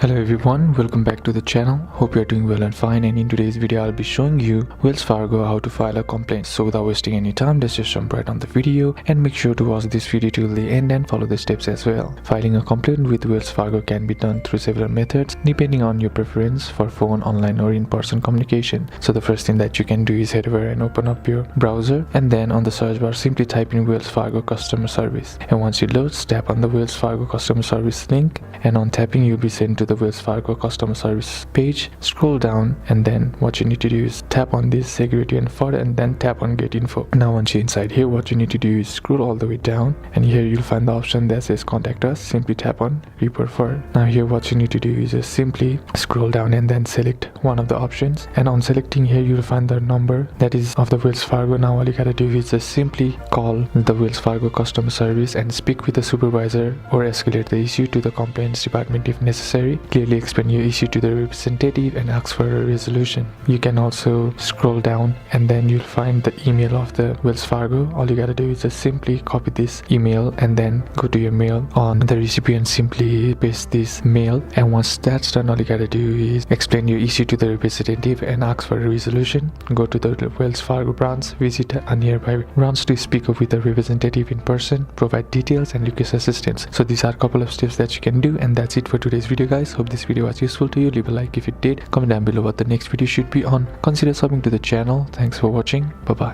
Hello everyone, welcome back to the channel. Hope you are doing well and fine, and in today's video I'll be showing you Wells Fargo how to file a complaint. So without wasting any time, let's just jump right on the video and make sure to watch this video till the end and follow the steps as well. Filing a complaint with Wells Fargo can be done through several methods depending on your preference for phone, online or in-person communication. So the first thing that you can do is head over and open up your browser, and then on the search bar simply type in Wells Fargo customer service, and once it loads, tap on the Wells Fargo customer service link, and on tapping you'll be sent to the Wells Fargo customer service page. Scroll down, and then what you need to do is tap on this security and fraud, and then tap on get info. Now once you're inside here, what you need to do is scroll all the way down, and here you'll find the option that says contact us. Simply tap on report fraud. Now here what you need to do is just simply scroll down and then select one of the options, and on selecting here you'll find the number that is of the Wells Fargo. Now all you gotta do is just simply call the Wells Fargo customer service and speak with the supervisor or escalate the issue to the complaints department if necessary. Clearly explain your issue to the representative and ask for a resolution. You can also scroll down, and then you'll find the email of the Wells Fargo. All you gotta do is just simply copy this email and then go to your mail. On the recipient, simply paste this mail, and once that's done, all you gotta do is explain your issue to the representative and ask for a resolution. Go to the Wells Fargo branch, visit a nearby branch to speak with the representative in person, provide details and request assistance. So these are a couple of steps that you can do, and that's it for today's video guys. Hope this video was useful to you. Leave a like if it did, comment down below what the next video should be on, consider subbing to the channel. Thanks for watching. Bye bye.